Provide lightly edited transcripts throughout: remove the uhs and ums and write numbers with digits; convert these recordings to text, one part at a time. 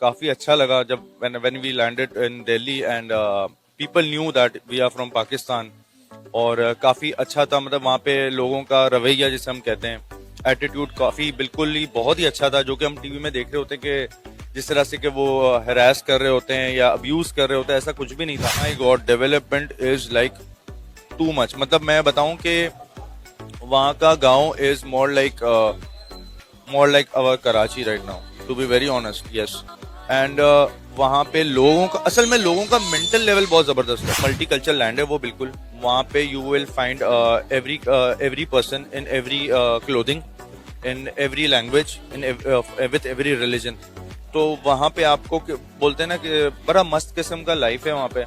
काफी अच्छा लगा जब when we landed in Delhi and people knew that we are from Pakistan। और काफी अच्छा था, मतलब वहाँ पे लोगों का रवैया जिसे हम कहते हैं, एटीट्यूड काफी बिल्कुल ही बहुत ही अच्छा था, जो कि हम टीवी में देख रहे होते हैं कि जिस तरह से कि वो हरास कर रहे होते हैं या अब्यूज कर रहे होते हैं, ऐसा कुछ भी नहीं था। My God, development is like too much. मतलब मैं बताऊं कि वहाँ का गांव is more like our Karachi right now, to be very honest. Yes. And वहाँ पे असल में लोगों का मेंटल लेवल बहुत जबरदस्त है। मल्टी कल्चरल लैंड है वो, बिल्कुल। वहाँ पे you will find every person in every clothing, in every language, in with every religion. तो वहाँ पे आपको बोलते हैं ना कि बड़ा मस्त किस्म का लाइफ है वहाँ पे।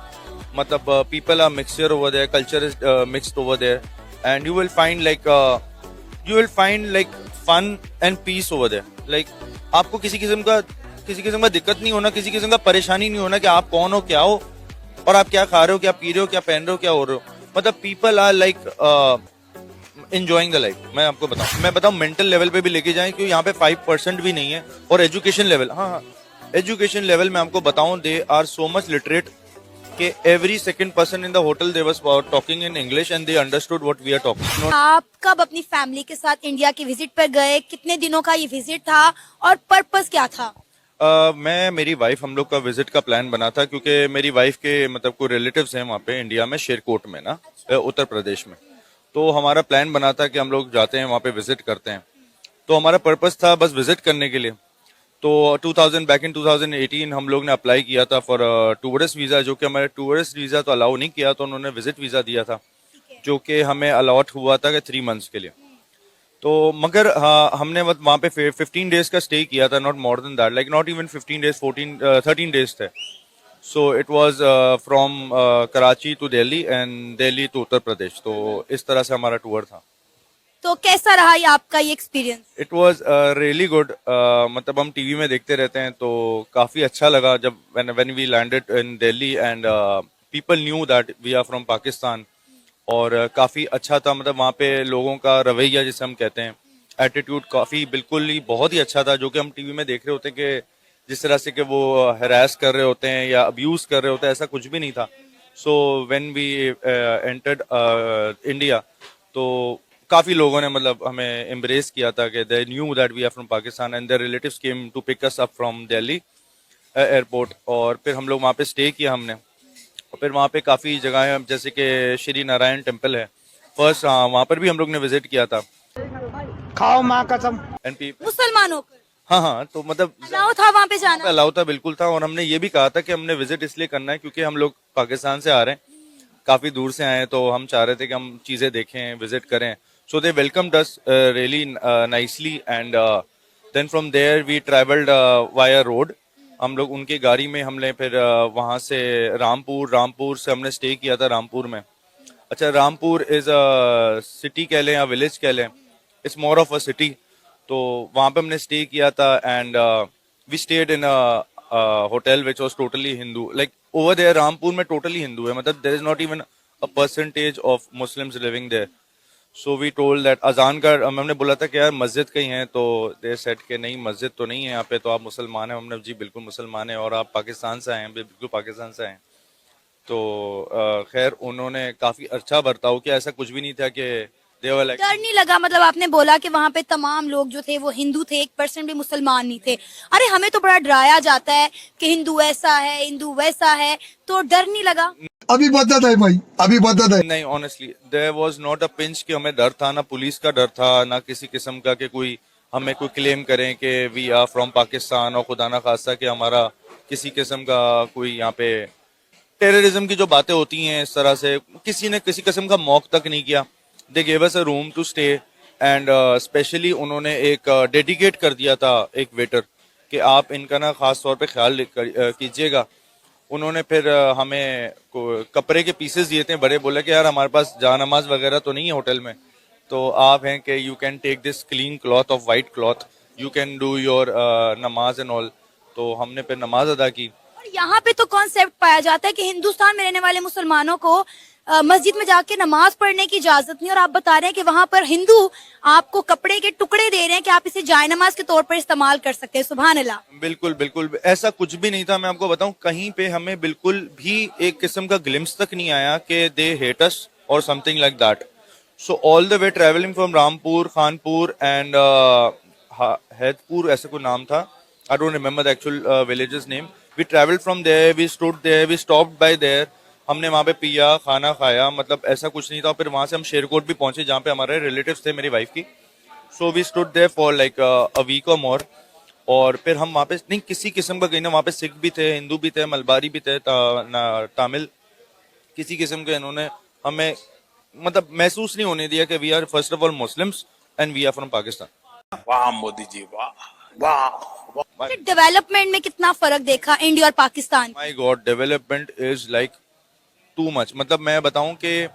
मतलब people are mixture over there, culture is mixed over there, and you will find like fun and peace over there. Like आपको किसी किस्म का दिक्कत नहीं होना, किसी किस्म का परेशानी नहीं होना कि आप कौन हो, क्या हो, और आप क्या खा रहे हो, क्या पी रहे हो, क्या पहन रहे हो, क्या हो रहे हो। मतलब people are like enjoying the life. मैं बताऊं मेंटल लेवल पे भी लेके जाएं, क्योंकि यहाँ पे 5% भी नहीं है। और एजुकेशन लेवल, हाँ, एजुकेशन लेवल में आपको बताऊं, they are so much literate कि every second person in the hotel they was talking in English and they understood what we are talking। आप कब अपनी फैमिली के साथ इंडिया की विजिट पर गए, कितने दिनों का ये विजिट था और पर्पस क्या था? मैं मेरी वाइफ, हम लोग का विजिट का प्लान बना था, क्योंकि मेरी वाइफ के मतलब कोई रिलेटिव्स हैं वहाँ पे इंडिया में, शेरकोट में ना, उत्तर प्रदेश में। तो हमारा प्लान बना था कि हम लोग जाते हैं वहाँ पे विजिट करते हैं। तो हमारा पर्पस था बस विजिट करने के लिए। तो 2018 हम लोग ने अप्लाई किया था फॉर टूरिस्ट वीजा, जो कि हमारे टूरिस्ट वीजा तो अलाउ नहीं किया, तो उन्होंने विजिट वीजा दिया था, जो कि हमें अलॉट हुआ था कि 3 मंथ्स के लिए। तो मगर हाँ, हमने वहाँ पे 15 डेज का स्टे किया था, not more than that, like not even 15 days, 13 days थे। So it was from Karachi to Delhi and Delhi to Uttar Pradesh. तो इस तरह से हमारा टूर था। तो कैसा रहा ये आपका ये experience? It was really good. मतलब हम टीवी में देखते रहते हैं, तो काफी अच्छा लगा जब when we landed in Delhi and people knew that we are from Pakistan। और काफी अच्छा था, मतलब वहाँ पे लोगों का रवैया जिसे हम कहते हैं, एटीट्यूड काफी बिल्कुल ही बहुत ही अच्छा था, जो कि हम टीवी में देख रहे होते हैं कि जिस तरह से कि वो हरास कर रहे होते हैं या अब्यूज कर रहे होते हैं, ऐसा कुछ भी नहीं था। So when we entered India, तो काफी लोगों ने मतलब हमें एम्ब्रेस किया था कि they knew that we are from Pakistan and their relatives came to pick us up from Delhi airport. और फिर हम लोग वहाँ पे स्टे किया हमने। और फिर वहाँ पे काफी जगह है, जैसे कि श्री नारायण टेम्पल है फर्स्ट, हाँ, वहाँ पर भी हम लोग ने विजिट किया था। खाओ माँ कसम। एंड मुसलमानों को हाँ हाँ, तो मतलब अलाउ था वहाँ पे जाना? अलाउ था, बिल्कुल था। और हमने ये भी कहा था कि हमने विजिट इसलिए करना है क्योंकि हम लोग पाकिस्तान से आ रहे हैं, काफी दूर से आए हैं, तो हम चाह रहे थे कि हम चीजें देखें, विजिट करें। So they welcomed us really nicely and then from there we travelled via road. हम लोग उनकी गाड़ी में, हमने फिर वहां से रामपुर से हमने स्टे किया था रामपुर में। अच्छा, रामपुर इज अ सिटी कह लें या विलेज कह लें, it's more of a city. तो वहां पे हमने स्टे किया था and we stayed in a hotel which was totally Hindu. Like over there Rampur में टोटली हिंदू है, मतलब there is not even a percentage of Muslims living there. So we told that अजान का, हमने बोला था कि यार मस्जिद कहीं है, तो दे सेड के नहीं, मस्जिद तो नहीं है यहाँ पे, तो आप मुसलमान हैं? हमने जी बिल्कुल मुसलमान है। और आप पाकिस्तान से आए हैं? बिल्कुल पाकिस्तान से आए हैं। तो खैर उन्होंने काफी अच्छा बर्ताव किया, ऐसा कुछ भी नहीं था कि देवर लाइक। डर नहीं लगा? मतलब आपने बोला कि वहाँ पे तमाम लोग जो थे वो हिंदू थे, 1% भी मुसलमान नहीं थे। अरे हमें तो बड़ा डराया जाता है कि हिंदू ऐसा है, हिंदू वैसा है, तो डर नहीं लगा? अभी बदत है भाई, अभी बदत है। नहीं, honestly there was not a pinch कि हमें डर था, ना पुलिस का डर था, ना किसी किस्म का कि कोई हमें कोई क्लेम करें कि वी आर फ्रॉम पाकिस्तान, और खुदा ना खास्ता कि हमारा किसी किस्म का कोई यहाँ पे टेररिज्म की जो बातें होती हैं, इस तरह से किसी ने किसी किस्म का मौक तक नहीं किया। They gave us a room to stay and specially उन्होंने एक डेडिकेट कर दिया था एक वेटर कि आप इनका ना खास तौर पे ख्याल कीजिएगा। उन्होंने फिर हमें कपड़े के पीसेस दिए थे बड़े, बोले कि यार हमारे पास जानमाज वगैरह तो नहीं है होटल में, तो आप हैं कि you can take this clean cloth of white cloth, you can do your नमाज एंड ऑल। तो हमने फिर नमाज अदा की। और यहाँ पे तो कॉन्सेप्ट पाया जाता है कि हिंदुस्तान में रहने वाले मुसलमानों को मस्जिद में जाके नमाज पढ़ने की इजाजत नहीं, और आप बता रहे हैं कि वहां पर हिंदू आपको कपड़े के टुकड़े दे रहे हैं कि आप इसे जायनमाज के तौर पर इस्तेमाल कर सकते हैं। सुभान अल्लाह। बिल्कुल बिल्कुल ऐसा कुछ भी नहीं था। मैं आपको बताऊं, कहीं पे हमें बिल्कुल भी एक किस्म का ग्लिम्स तक नहीं आया कि दे हेट अस और something like that. So all the way travelling from Rampur, Khanpur and Haidpur, ऐसे कोई नाम था, I don't remember the actual villages name. We travelled from there, we stood there, we stopped by there. हमने वहां पे पिया, खाना खाया, मतलब ऐसा कुछ नहीं था। फिर वहां से हम शेरकोट भी पहुंचे जहाँ पे हमारे रिलेटिव्स थे मेरी वाइफ की। So we stood there for like a week और मोर। और फिर हम वहाँ पे नहीं किसी किस्म का कहीं ना, वहाँ पे सिख भी थे, हिंदू भी थे, मलबारी भी थे, तमिल, किसी किस्म के इन्होंने हमें मतलब महसूस नहीं होने दिया कि we are first of all Muslims and we are from Pakistan. वाह मोदी जी, वाह वाह। डेवलपमेंट में कितना फर्क देखा इंडिया और Pakistan? My God, development is like too much. मतलब मैं बताऊं कि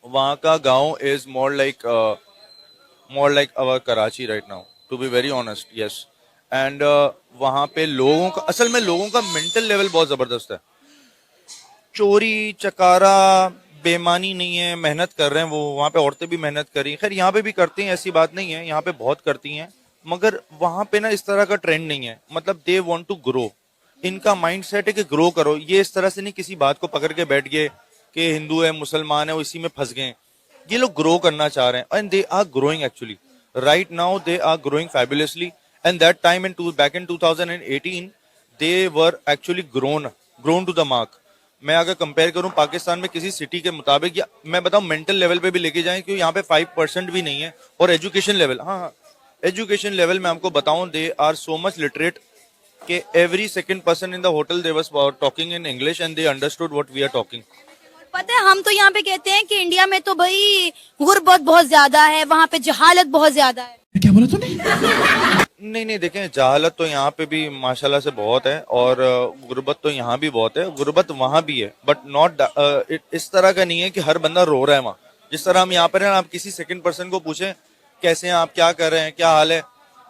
वहाँ का गांव is more like our Karachi right now, to be very honest. Yes, and वहाँ पे लोगों का, असल में लोगों का मेंटल लेवल बहुत जबरदस्त है। चोरी चकारा बेमानी नहीं है, मेहनत कर रहे हैं वो। वहाँ पे औरतें भी मेहनत करी, खैर यहाँ पे भी करती हैं, ऐसी बात नहीं है, यहाँ पे बहुत करती हैं, मगर वहाँ पे ना इस तरह का ट्रेंड नहीं है। मतलब दे वांट टू ग्रो, इनका माइंड सेट है कि ग्रो करो। ये इस तरह से नहीं किसी बात को पकड़ के बैठ गए कि हिंदू है मुसलमान है वो इसी में फंस गए। ये लोग ग्रो करना चाह रहे हैं and they are growing actually right now, they are growing fabulously. And that time back in 2018 they were actually grown to the mark. मैं अगर कंपेयर करूं पाकिस्तान में किसी सिटी के मुताबिक, या मैं बताऊं मेंटल लेवल पे भी लेके जाएं, क्योंकि यहाँ पे 5% भी नहीं है। और एजुकेशन लेवल, हाँ एजुकेशन लेवल में आपको बताऊं, they are so much literate कि every second person in the hotel they was talking in English and they understood what we are talking. पता है, हम तो यहाँ पे कहते हैं कि इंडिया में तो भाई गुर्बत बहुत ज्यादा है, वहाँ पे जहालत बहुत ज्यादा है। क्या बोला तूने? नहीं देखें, जहालत तो यहाँ पे भी माशाल्लाह से बहुत है और गुर्बत तो यहाँ भी बहुत है। गुर्बत वहाँ भी है बट नॉट इस तरह का नहीं है कि हर बंदा रो रहा है वहाँ। जिस तरह हम यहाँ पर हैं, आप किसी सेकंड पर्सन को पूछें कैसे हैं आप, क्या कर रहे हैं, क्या हाल है,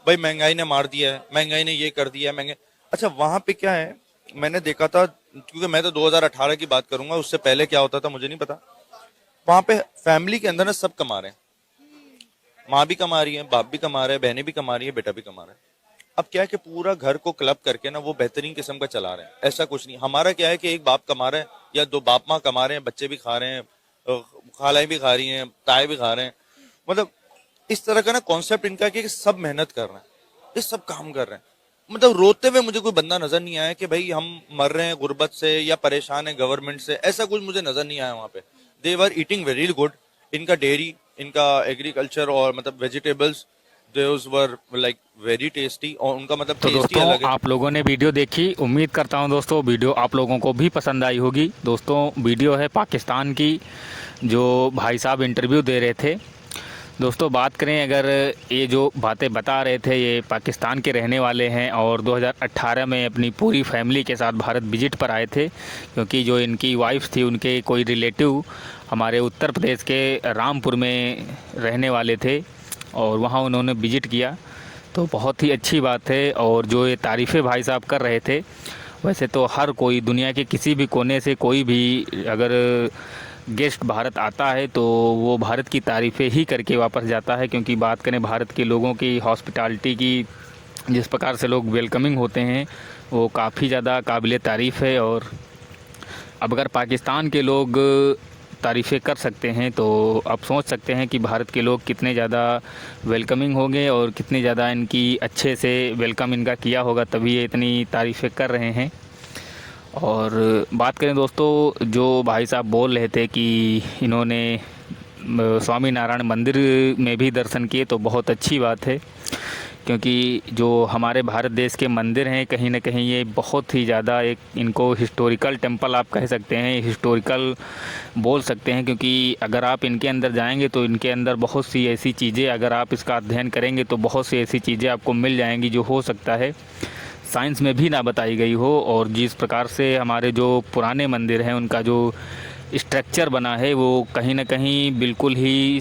भाई महंगाई ने मार दिया है, महंगाई ने ये कर दिया है, महंगाई। अच्छा वहाँ पे क्या है, मैंने देखा था, क्योंकि मैं तो 2018 की बात करूंगा, उससे पहले क्या होता था मुझे नहीं पता। वहाँ पे फैमिली के अंदर ना सब कमा रहे हैं, माँ भी कमा रही है, बाप भी कमा रहे हैं, बहनें भी कमा रही है, बेटा भी कमा रहा है। अब क्या है कि पूरा घर को क्लब करके ना वो बेहतरीन किस्म का चला रहे हैं। ऐसा कुछ नहीं, हमारा क्या है कि एक बाप कमा रहा है या दो बाप माँ कमा रहे हैं, बच्चे भी खा रहे हैं, खालाएं भी खा रही हैं, ताए भी खा रहे हैं। मतलब इस तरह का ना कॉन्सेप्ट इनका कि सब मेहनत कर रहे हैं, ये सब काम कर रहे हैं। मतलब रोते हुए मुझे कोई बंदा नजर नहीं आया कि भाई हम मर रहे हैं गुर्बत से या परेशान है गवर्नमेंट से, ऐसा कुछ मुझे नजर नहीं आया वहाँ पे। दे वर ईटिंग वेरी गुड। इनका डेयरी, इनका एग्रीकल्चर और मतलब vegetables, those were like very tasty। और उनका मतलब तो tasty दोस्तों अलग है। आप लोगों ने वीडियो देखी, उम्मीद करता हूं दोस्तों वीडियो आप लोगों को भी पसंद आई होगी। दोस्तों वीडियो है पाकिस्तान की, जो भाई साहब इंटरव्यू दे रहे थे। दोस्तों बात करें, अगर ये जो बातें बता रहे थे ये पाकिस्तान के रहने वाले हैं और 2018 में अपनी पूरी फैमिली के साथ भारत विजिट पर आए थे, क्योंकि जो इनकी वाइफ थी उनके कोई रिलेटिव हमारे उत्तर प्रदेश के रामपुर में रहने वाले थे और वहाँ उन्होंने विजिट किया। तो बहुत ही अच्छी बात है। और जो ये तारीफ़ें भाई साहब कर रहे थे, वैसे तो हर कोई दुनिया के किसी भी कोने से कोई भी अगर गेस्ट भारत आता है तो वो भारत की तारीफ़ें ही करके वापस जाता है। क्योंकि बात करें भारत के लोगों की हॉस्पिटैलिटी की, जिस प्रकार से लोग वेलकमिंग होते हैं वो काफ़ी ज़्यादा काबिल तारीफ़ है। और अब अगर पाकिस्तान के लोग तारीफ़ें कर सकते हैं तो आप सोच सकते हैं कि भारत के लोग कितने ज़्यादा वेलकमिंग होंगे और कितने ज़्यादा इनकी अच्छे से वेलकम इनका किया होगा, तभी ये इतनी तारीफ़ें कर रहे हैं। और बात करें दोस्तों, जो भाई साहब बोल रहे थे कि इन्होंने स्वामी नारायण मंदिर में भी दर्शन किए, तो बहुत अच्छी बात है। क्योंकि जो हमारे भारत देश के मंदिर हैं कहीं ना कहीं ये बहुत ही ज़्यादा एक इनको हिस्टोरिकल टेंपल आप कह सकते हैं, हिस्टोरिकल बोल सकते हैं। क्योंकि अगर आप इनके अंदर जाएंगे तो इनके अंदर बहुत सी ऐसी चीज़ें, अगर आप इसका अध्ययन करेंगे तो बहुत सी ऐसी चीज़ें आपको मिल जाएंगी जो हो सकता है साइंस में भी ना बताई गई हो। और जिस प्रकार से हमारे जो पुराने मंदिर हैं उनका जो स्ट्रक्चर बना है वो कहीं ना कहीं बिल्कुल ही